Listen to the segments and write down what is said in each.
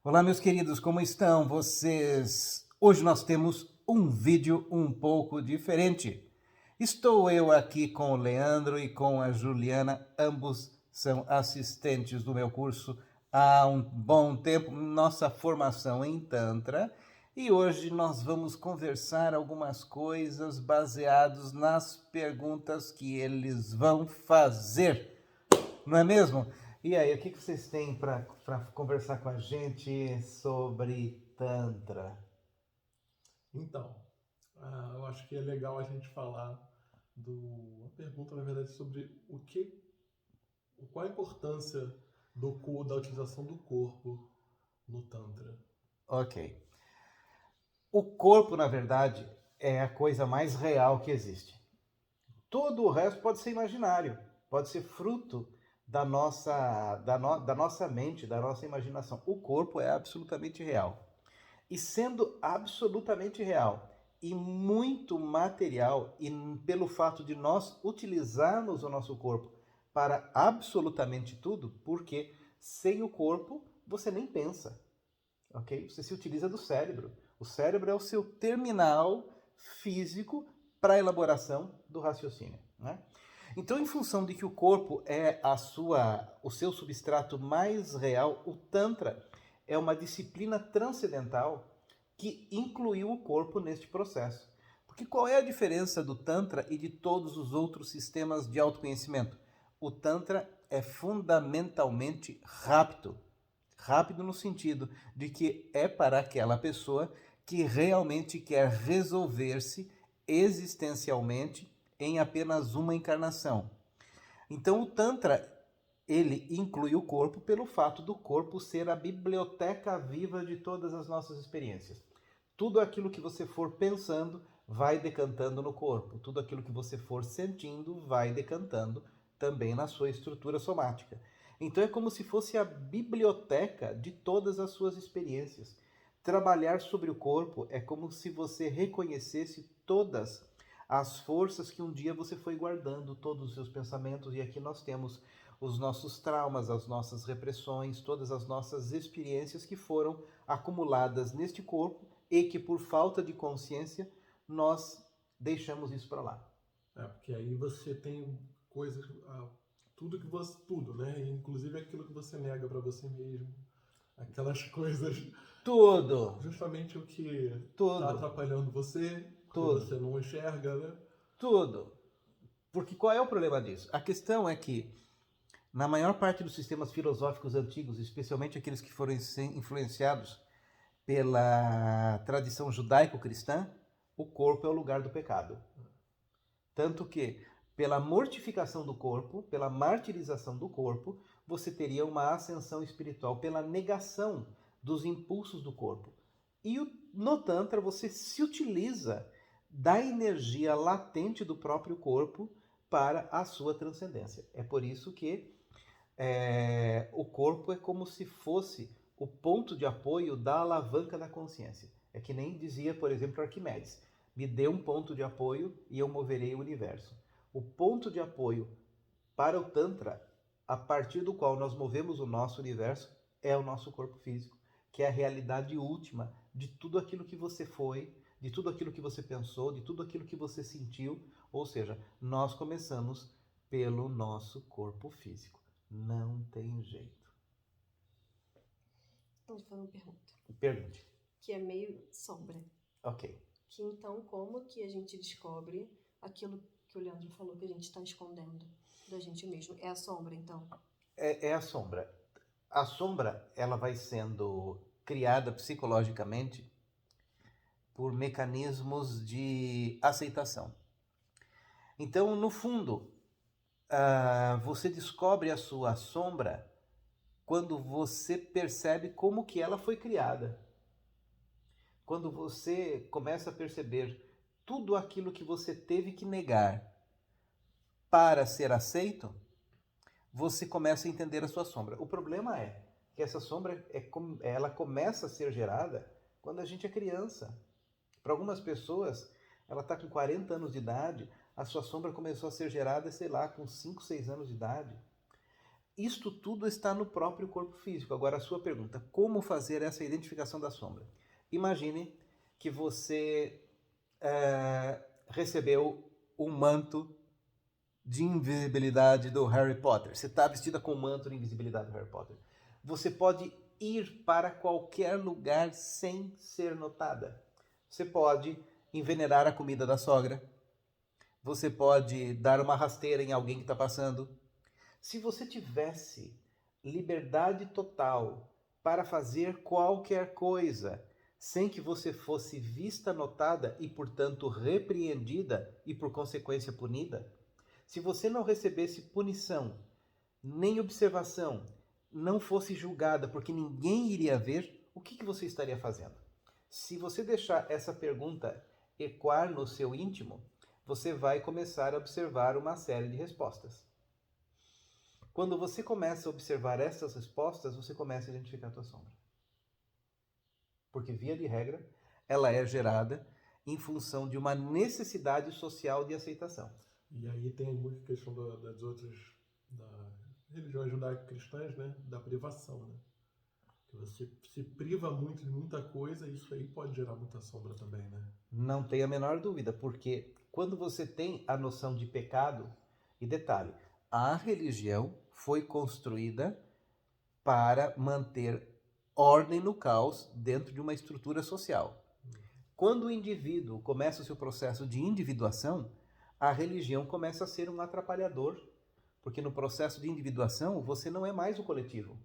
Olá, meus queridos, como estão vocês? Hoje nós temos um vídeo um pouco diferente. Estou eu aqui com o Leandro e com a Juliana, ambos são assistentes do meu curso há um bom tempo, nossa formação em Tantra, e hoje nós vamos conversar algumas coisas baseados nas perguntas que eles vão fazer. Não é mesmo? E aí, o que vocês têm para conversar com a gente sobre Tantra? Então, eu acho que é legal a gente falar uma pergunta, na verdade, sobre qual a importância da utilização do corpo no Tantra. Ok. O corpo, na verdade, é a coisa mais real que existe. Todo o resto pode ser imaginário, pode ser fruto da nossa mente, da nossa imaginação. O corpo é absolutamente real. E sendo absolutamente real e muito material, e pelo fato de nós utilizarmos o nosso corpo para absolutamente tudo, porque sem o corpo você nem pensa, ok? Você se utiliza do cérebro. O cérebro é o seu terminal físico para a elaboração do raciocínio, né? Então, em função de que o corpo é o seu substrato mais real, o Tantra é uma disciplina transcendental que incluiu o corpo neste processo. Porque qual é a diferença do Tantra e de todos os outros sistemas de autoconhecimento? O Tantra é fundamentalmente rápido. Rápido no sentido de que é para aquela pessoa que realmente quer resolver-se existencialmente em apenas uma encarnação. Então o Tantra, ele inclui o corpo pelo fato do corpo ser a biblioteca viva de todas as nossas experiências. Tudo aquilo que você for pensando vai decantando no corpo. Tudo aquilo que você for sentindo vai decantando também na sua estrutura somática. Então é como se fosse a biblioteca de todas as suas experiências. Trabalhar sobre o corpo é como se você reconhecesse todas as forças que um dia você foi guardando, todos os seus pensamentos, e aqui nós temos os nossos traumas, as nossas repressões, todas as nossas experiências que foram acumuladas neste corpo e que por falta de consciência nós deixamos isso para lá. Porque aí você tem coisas, tudo, né? Inclusive aquilo que você nega para você mesmo, aquelas coisas, Tudo, justamente o que está tudo, atrapalhando você, porque tudo, você não enxerga, né? tudo. Porque qual é o problema disso? A questão é que na maior parte dos sistemas filosóficos antigos, especialmente aqueles que foram influenciados pela tradição judaico-cristã, o corpo é o lugar do pecado. Tanto que, pela mortificação do corpo, pela martirização do corpo, você teria uma ascensão espiritual, pela negação dos impulsos do corpo. E no Tantra você se utiliza da energia latente do próprio corpo para a sua transcendência. É por isso que o corpo é como se fosse o ponto de apoio da alavanca da consciência. É que nem dizia, por exemplo, Arquimedes: me dê um ponto de apoio e eu moverei o universo. O ponto de apoio para o Tantra, a partir do qual nós movemos o nosso universo, é o nosso corpo físico, que é a realidade última de tudo aquilo que você foi, de tudo aquilo que você pensou, de tudo aquilo que você sentiu. Ou seja, nós começamos pelo nosso corpo físico. Não tem jeito. Vou te fazer uma pergunta, Pergunte. que é meio sombra. Ok. Que então, como que a gente descobre aquilo que o Leandro falou que a gente está escondendo da gente mesmo? É a sombra, então? É a sombra. A sombra, ela vai sendo criada psicologicamente por mecanismos de aceitação. Então, no fundo, você descobre a sua sombra quando você percebe como que ela foi criada. Quando você começa a perceber tudo aquilo que você teve que negar para ser aceito, você começa a entender a sua sombra. O problema é que essa sombra ela começa a ser gerada quando a gente é criança. Para algumas pessoas, ela está com 40 anos de idade, a sua sombra começou a ser gerada, sei lá, com 5, 6 anos de idade. Isto tudo está no próprio corpo físico. Agora, a sua pergunta, como fazer essa identificação da sombra? Imagine que você recebeu o manto de invisibilidade do Harry Potter. Você está vestida com o manto de invisibilidade do Harry Potter. Você pode ir para qualquer lugar sem ser notada. Você pode envenenar a comida da sogra. Você pode dar uma rasteira em alguém que está passando. Se você tivesse liberdade total para fazer qualquer coisa, sem que você fosse vista, notada e, portanto, repreendida e, por consequência, punida, se você não recebesse punição, nem observação, não fosse julgada porque ninguém iria ver, o que você estaria fazendo? Se você deixar essa pergunta ecoar no seu íntimo, você vai começar a observar uma série de respostas. Quando você começa a observar essas respostas, você começa a identificar a tua sombra. Porque, via de regra, ela é gerada em função de uma necessidade social de aceitação. E aí tem muita questão das outras da religiões judaico-cristãs, né? Da privação, né? Que você se priva muito de muita coisa, e isso aí pode gerar muita sombra também, né? Não tem a menor dúvida, porque quando você tem a noção de pecado, e detalhe, a religião foi construída para manter ordem no caos dentro de uma estrutura social. Quando o indivíduo começa o seu processo de individuação, a religião começa a ser um atrapalhador, porque no processo de individuação você não é mais o coletivo.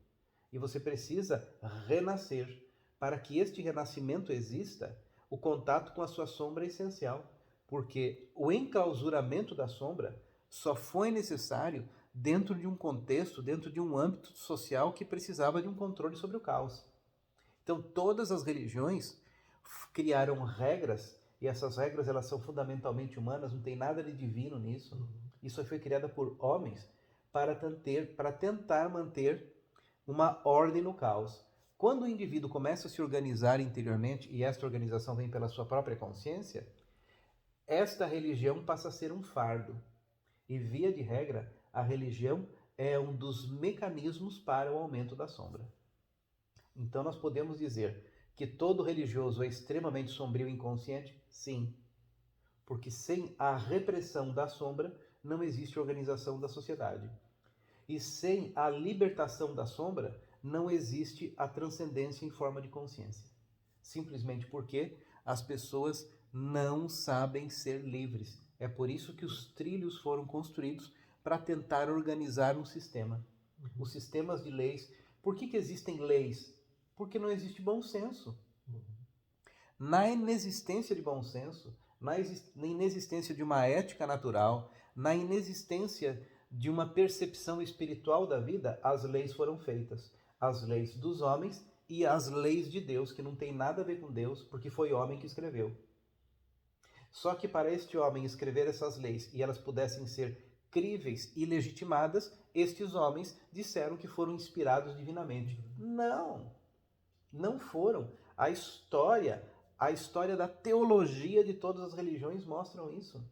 E você precisa renascer. Para que este renascimento exista, o contato com a sua sombra é essencial, porque o enclausuramento da sombra só foi necessário dentro de um contexto, dentro de um âmbito social que precisava de um controle sobre o caos. Então, todas as religiões criaram regras, e essas regras elas são fundamentalmente humanas, não tem nada de divino nisso. Isso foi criada por homens para tentar manter uma ordem no caos. Quando o indivíduo começa a se organizar interiormente, e esta organização vem pela sua própria consciência, esta religião passa a ser um fardo. E, via de regra, a religião é um dos mecanismos para o aumento da sombra. Então, nós podemos dizer que todo religioso é extremamente sombrio e inconsciente? Sim. Porque sem a repressão da sombra, não existe organização da sociedade. E sem a libertação da sombra, não existe a transcendência em forma de consciência. Simplesmente porque as pessoas não sabem ser livres. É por isso que os trilhos foram construídos para tentar organizar um sistema. Os sistemas de leis. Por que existem leis? Porque não existe bom senso. Na inexistência de bom senso, na inexistência de uma ética natural, na inexistência de uma percepção espiritual da vida, as leis foram feitas. As leis dos homens e as leis de Deus, que não tem nada a ver com Deus, porque foi homem que escreveu. Só que para este homem escrever essas leis e elas pudessem ser críveis e legitimadas, estes homens disseram que foram inspirados divinamente. Não, não foram. A história da teologia de todas as religiões mostram isso.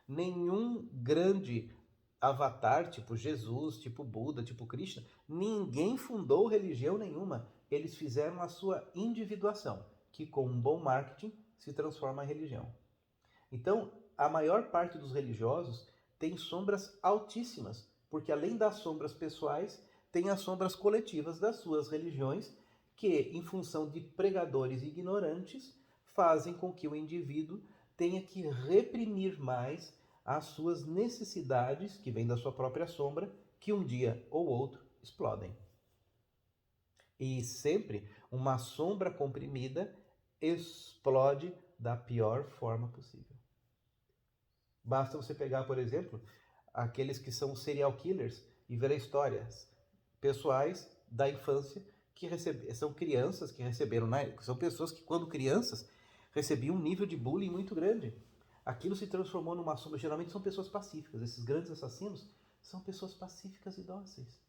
Nenhum grande avatar, tipo Jesus, tipo Buda, tipo Krishna, ninguém fundou religião nenhuma. Eles fizeram a sua individuação, que com um bom marketing se transforma em religião. Então, a maior parte dos religiosos tem sombras altíssimas, porque além das sombras pessoais, tem as sombras coletivas das suas religiões, que, em função de pregadores ignorantes, fazem com que o indivíduo tenha que reprimir mais as suas necessidades, que vêm da sua própria sombra, que um dia ou outro explodem. E sempre uma sombra comprimida explode da pior forma possível. Basta você pegar, por exemplo, aqueles que são serial killers e ver histórias pessoais da infância que são crianças que receberam, são pessoas que quando crianças recebiam um nível de bullying muito grande. Aquilo se transformou numa sombra. Geralmente são pessoas pacíficas. Esses grandes assassinos são pessoas pacíficas e dóceis.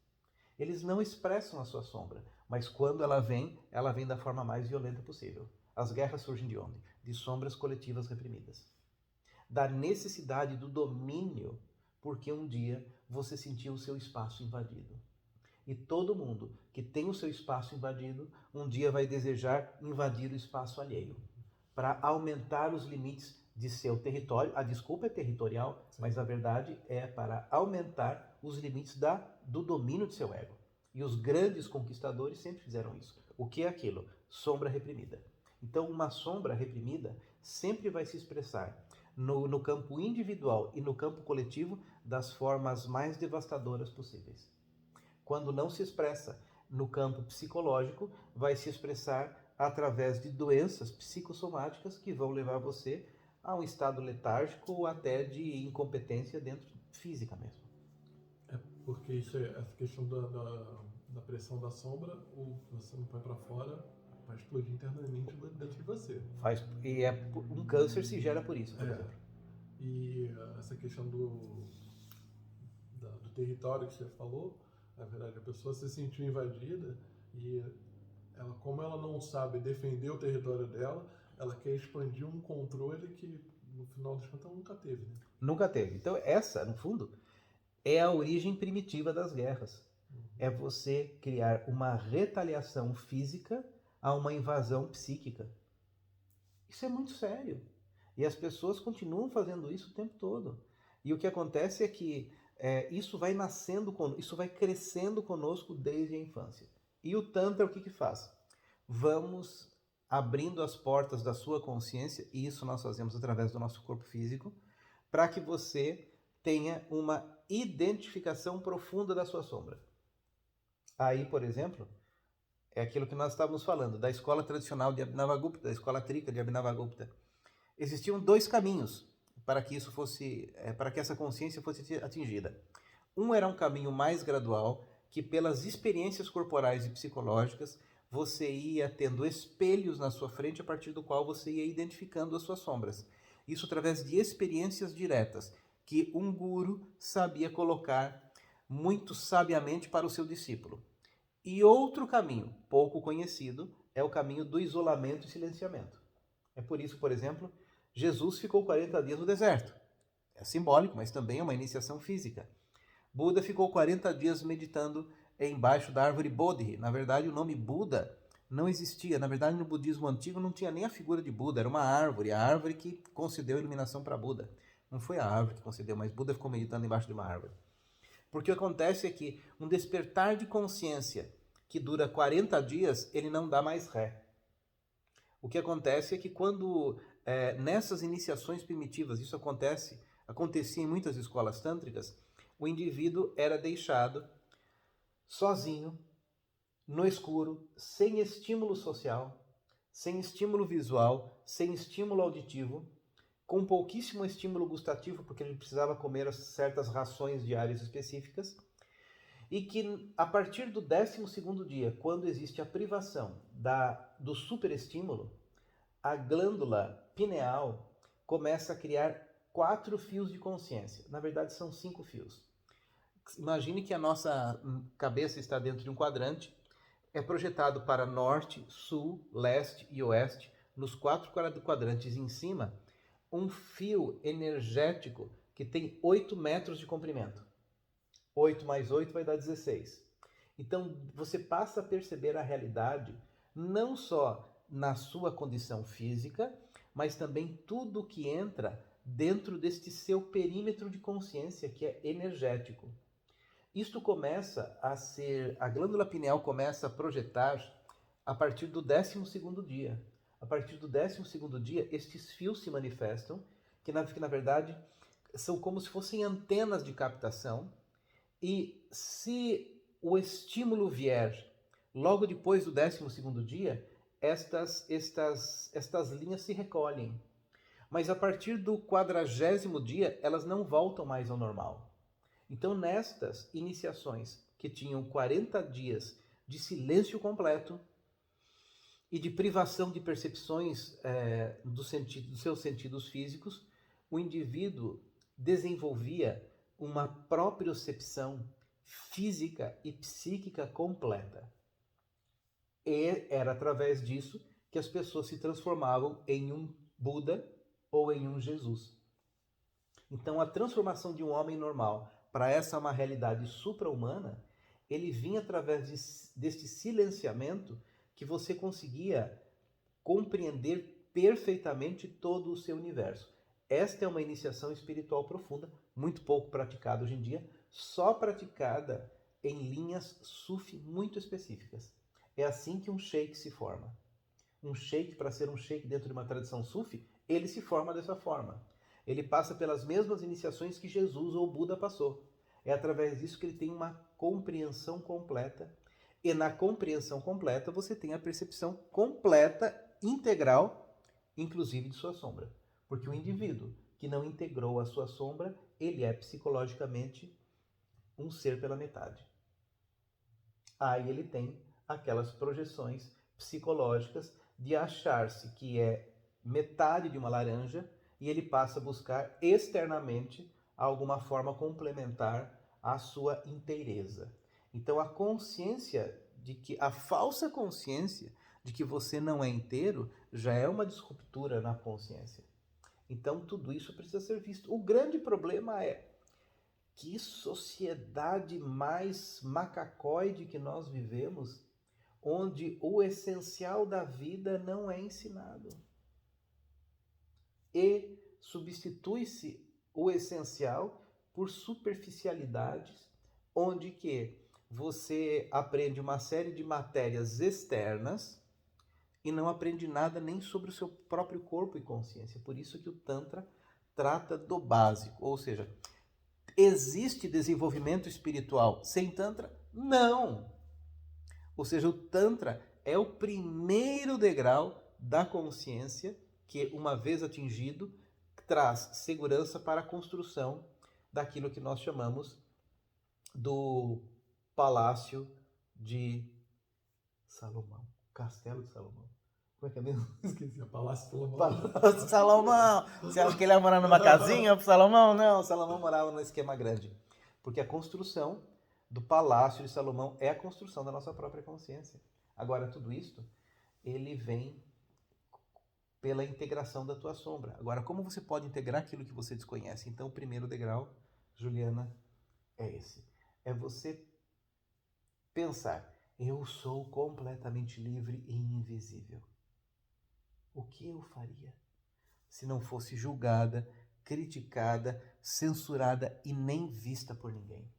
Eles não expressam a sua sombra, mas quando ela vem da forma mais violenta possível. As guerras surgem de onde? De sombras coletivas reprimidas. Da necessidade do domínio, porque um dia você sentiu o seu espaço invadido. E todo mundo que tem o seu espaço invadido, um dia vai desejar invadir o espaço alheio, para aumentar os limites de seu território. A desculpa é territorial, Sim. mas a verdade é para aumentar os limites do domínio de seu ego. E os grandes conquistadores sempre fizeram isso. O que é aquilo? Sombra reprimida. Então, uma sombra reprimida sempre vai se expressar no campo individual e no campo coletivo das formas mais devastadoras possíveis. Quando não se expressa no campo psicológico, vai se expressar através de doenças psicossomáticas que vão levar você a um estado letárgico ou até de incompetência dentro física mesmo. Porque essa questão da pressão da sombra, o que você não põe para fora, vai explodir internamente dentro de você. Um câncer se gera por isso, por exemplo. E essa questão do território que você falou, na verdade, a pessoa se sentiu invadida e ela, como ela não sabe defender o território dela, ela quer expandir um controle que, no final das contas, ela nunca teve, né? Nunca teve. Então, essa, no fundo, é a origem primitiva das guerras. É você criar uma retaliação física a uma invasão psíquica. Isso é muito sério. E as pessoas continuam fazendo isso o tempo todo. E o que acontece é que isso vai nascendo, isso vai crescendo conosco desde a infância. E o Tantra, o que faz? Vamos abrindo as portas da sua consciência, e isso nós fazemos através do nosso corpo físico, para que você tenha uma identificação profunda da sua sombra. Aí, por exemplo, é aquilo que nós estávamos falando, da escola tradicional de Abhinavagupta, da escola Trika de Abhinavagupta. Existiam 2 caminhos para que isso fosse, para que essa consciência fosse atingida. Um era um caminho mais gradual, que pelas experiências corporais e psicológicas, você ia tendo espelhos na sua frente a partir do qual você ia identificando as suas sombras. Isso através de experiências diretas, que um guru sabia colocar muito sabiamente para o seu discípulo. E outro caminho, pouco conhecido, é o caminho do isolamento e silenciamento. É por isso, por exemplo, Jesus ficou 40 dias no deserto. É simbólico, mas também é uma iniciação física. Buda ficou 40 dias meditando embaixo da árvore Bodhi. Na verdade, o nome Buda não existia. Na verdade, no budismo antigo não tinha nem a figura de Buda, era uma árvore, a árvore que concedeu iluminação para Buda. Não foi a árvore que concedeu, mas Buda ficou meditando embaixo de uma árvore. Porque o que acontece é que um despertar de consciência que dura 40 dias, ele não dá mais ré. O que acontece é que quando nessas iniciações primitivas, isso acontecia em muitas escolas tântricas, o indivíduo era deixado sozinho, no escuro, sem estímulo social, sem estímulo visual, sem estímulo auditivo, com pouquíssimo estímulo gustativo, porque ele precisava comer certas rações diárias específicas, e que a partir do 12º dia, quando existe a privação do superestímulo, a glândula pineal começa a criar 4 fios de consciência. Na verdade, são 5 fios. Imagine que a nossa cabeça está dentro de um quadrante, é projetado para norte, sul, leste e oeste, nos 4 quadrantes em cima, um fio energético que tem 8 metros de comprimento. 8 mais 8 vai dar 16. Então, você passa a perceber a realidade não só na sua condição física, mas também tudo que entra dentro deste seu perímetro de consciência, que é energético. Isto começa a glândula pineal começa a projetar a partir do 12º dia. A partir do 12º dia, estes fios se manifestam, que na verdade são como se fossem antenas de captação, e se o estímulo vier logo depois do 12º dia, estas linhas se recolhem. Mas a partir do 40º dia, elas não voltam mais ao normal. Então, nestas iniciações que tinham 40 dias de silêncio completo e de privação de percepções dos seus sentidos físicos, o indivíduo desenvolvia uma propriocepção física e psíquica completa. E era através disso que as pessoas se transformavam em um Buda ou em um Jesus. Então, a transformação de um homem normal para essa uma realidade supra-humana, ele vinha através deste silenciamento que você conseguia compreender perfeitamente todo o seu universo. Esta é uma iniciação espiritual profunda, muito pouco praticada hoje em dia, só praticada em linhas sufi muito específicas. É assim que um sheik se forma. Um sheik, para ser um sheik dentro de uma tradição sufi, ele se forma dessa forma. Ele passa pelas mesmas iniciações que Jesus ou Buda passou. É através disso que ele tem uma compreensão completa. E na compreensão completa você tem a percepção completa, integral, inclusive de sua sombra. Porque o indivíduo que não integrou a sua sombra, ele é psicologicamente um ser pela metade. Aí ele tem aquelas projeções psicológicas de achar-se que é metade de uma laranja e ele passa a buscar externamente alguma forma complementar à sua inteireza. Então a consciência de que, a falsa consciência de que você não é inteiro já é uma disruptura na consciência. Então tudo isso precisa ser visto. O grande problema é que sociedade mais macacoide que nós vivemos, onde o essencial da vida não é ensinado. E substitui-se o essencial por superficialidades, onde que você aprende uma série de matérias externas e não aprende nada nem sobre o seu próprio corpo e consciência. Por isso que o Tantra trata do básico, ou seja, existe desenvolvimento espiritual sem Tantra? Não! Ou seja, o Tantra é o primeiro degrau da consciência que, uma vez atingido, traz segurança para a construção daquilo que nós chamamos do Palácio de Salomão. Castelo de Salomão. Como é que é mesmo? Esqueci. Palácio de Salomão. Palácio de Salomão! Você acha que ele ia morar numa casinha pro Salomão? Não, Salomão morava num esquema grande. Porque a construção do Palácio de Salomão é a construção da nossa própria consciência. Agora, tudo isso, ele vem pela integração da tua sombra. Agora, como você pode integrar aquilo que você desconhece? Então, o primeiro degrau, Juliana, é esse. É você pensar, eu sou completamente livre e invisível. O que eu faria se não fosse julgada, criticada, censurada e nem vista por ninguém?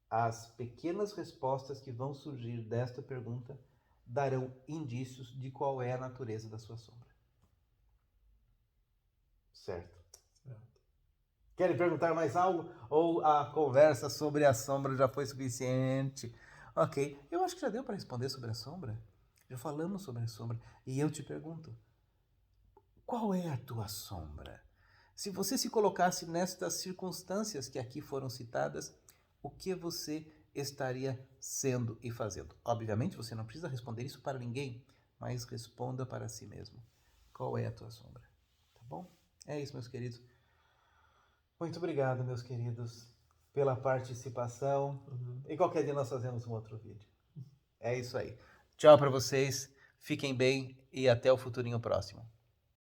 As pequenas respostas que vão surgir desta pergunta darão indícios de qual é a natureza da sua sombra. Certo? Querem perguntar mais algo? Ou a conversa sobre a sombra já foi suficiente? Ok, eu acho que já deu para responder sobre a sombra. Já falamos sobre a sombra. E eu te pergunto, qual é a tua sombra? Se você se colocasse nestas circunstâncias que aqui foram citadas, o que você estaria sendo e fazendo? Obviamente você não precisa responder isso para ninguém, mas responda para si mesmo. Qual é a tua sombra? Tá bom? É isso, meus queridos. Muito obrigado, meus queridos, pela participação. E qualquer dia nós fazemos um outro vídeo. É isso aí. Tchau para vocês, fiquem bem e até o futurinho próximo.